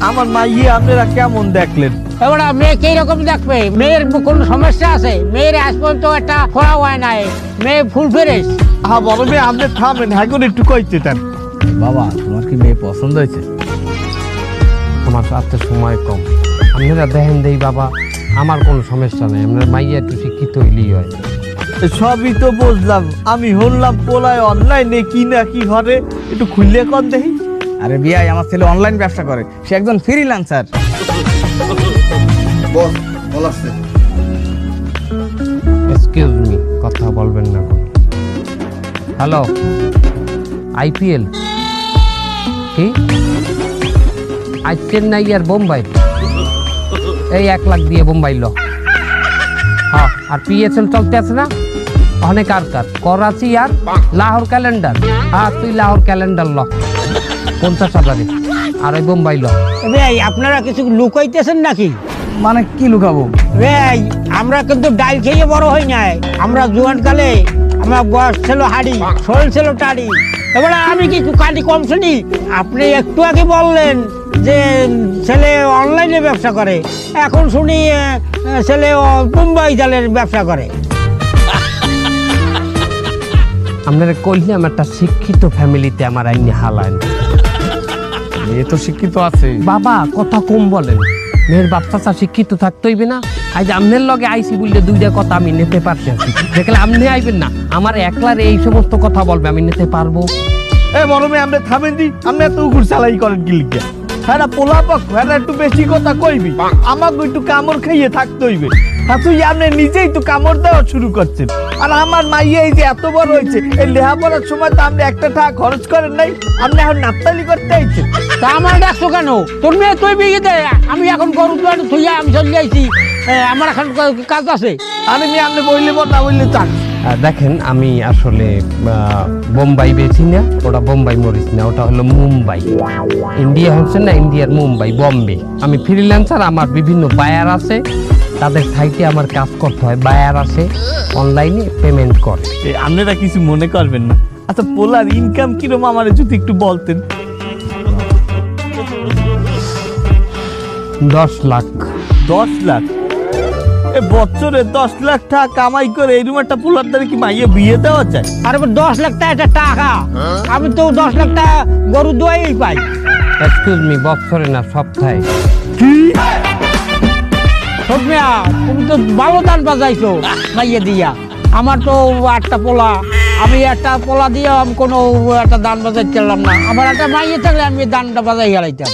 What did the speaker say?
আমার মাইয়ে আপনারা কেমন দেখলেন? এবার মেয়ে কি রকম দেখবে? মেয়ের কোনো সমস্যা আছে? মেয়ের আজ পর্যন্ত একটা ফোড়া হয় নাই, মেয়ে ফুল ফ্রেশ। হ্যাঁ বড় মেয়ে, আপনি থামেন, হ্যাঁ করে একটু কইতে চান। বাবা তোমার কি মেয়ে পছন্দ হয়েছে? আমার হাতে সময় কম, আপনারা দেখেন দেই বাবা, আমার কোনো সমস্যা নেই, আপনার মাইয়া একটু শিক্ষিত হইলেই হয়। সবই তো বুঝলাম, আমি হলাম পোলায় অনলাইনে কি না কি ঘরে একটু খুললে কন দেখি। আরে বিয়াই, আমার ছেলে অনলাইন ব্যবসা করে, সে একজন ফ্রিল্যান্সার। বস বল আসছে। এক্সকিউজ মি, কথা বলবেন না। হ্যালো, আইপিএল কি আজ চেন্নাই আর বোম্বাই? এই 1 লাখ দিয়ে বোম্বাই ল। হ্যাঁ, আর পিএসএল চলতে আছে না, অনেক আর করাচি আর লাহোর ক্যালেন্ডার। হ্যাঁ, তুই লাহোর ক্যালেন্ডার ল 50,000 আর ওই বোম্বাই ল। ভাই আপনারা কিছু লুকাইতেছেন নাকি? মানে কি লুকাবো? ভাই আমরা কিন্তু ডাল খেয়ে বড় হই নাই। আমরা জোয়ান কালে আমার বয়স ছিল হাড়ি, শরীর ছিল টাড়ি। এবার আমি কি কাটি কম শুনি? আপনি একটু আগে বললেন যে ছেলে অনলাইনে ব্যবসা করে, এখন শুনি ছেলে মুম্বাই জালের ব্যবসা করে। আপনারা কইলাম একটা শিক্ষিত ফ্যামিলিতে আমার আইনে হালায় না। মেয়ে তো শিক্ষিত আছে বাবা, কথা কম বলেন। মেয়ের বাচ্চা শিক্ষিত থাকতে হইবে না? আজ আমনের লগে আইসি বললে 2টা কথা আমি নিতে পারছি। দেখলে আপনি আইবেন না, আমার একলার এই সমস্ত কথা বলবে, আমি নিতে পারবো? এ বড় মেয়ে, আপনি থামেন দি, আপনি এত উকুর চালাই করেন কি লিখে? হ্যাঁ পোলা পক্ষ, হ্যাঁ একটু বেশি কথা কইবি, আমাকে একটু কামড় খাইয়ে থাকতে হইবে। হ্যাঁ তুই আপনি নিজেই তো কামড় দেওয়া শুরু করছেন। আর আমার মাইয়া এই যে এত বড় হয়েছে, এই লেখাপড়ার সময় তো আপনি একটা টাকা খরচ করেন নাই, আপনি এখন নাপতালি করতে আইছেন। তা আমার দেখছো কেন? তোর মেয়ে তুই বিয়ে দে, আমি এখন গরু থইয়া আমি চলে যাইছি, আমার এখন কাজ আছে। আমি মেয়ে আপনি বললে না বললে চান। দেখেন, আমি আসলে বোম্বাই বেছি না, ওটা বোম্বাই মরিস না, ওটা হলো মুম্বাই। ইন্ডিয়া হচ্ছে না, ইন্ডিয়ার মুম্বাই, বম্বে। আমি ফ্রিল্যান্সার, আমার বিভিন্ন বায়ার আছে, তাদের সাইটে আমার কাজ করতে হয়। বায়ার আছে, অনলাইনে পেমেন্ট করে। আপনারা কিছু মনে করবেন না। আচ্ছা পোলার ইনকাম কিরকম আমার যদি একটু বলতেন। 10 লাখ। 10 লাখ? এ বছরে 10 লাখ টাকা কামাই করে এইরকম একটা পোলার দ্বারা কি মাইয়ে বিয়ে দেওয়া যায়? আর 10 লাখ টাকা, আমি তো 10 লাখ টাকা গরু দোয়াই পাই। এক্সকিউজ মি, বছরে না সপ্তাহে। কি? সৌম্যা, তুমি তো ভালো দান বাজাইছো মাইয়ে দিয়া। আমার তো 8টা পোলা, আমি একটা পোলা দিয়ে আমি কোনো একটা দান বাজাইতে পারলাম না। আমার একটা মাইয়ে থাকলে আমি দানটা বাজাই গেলাইতাম।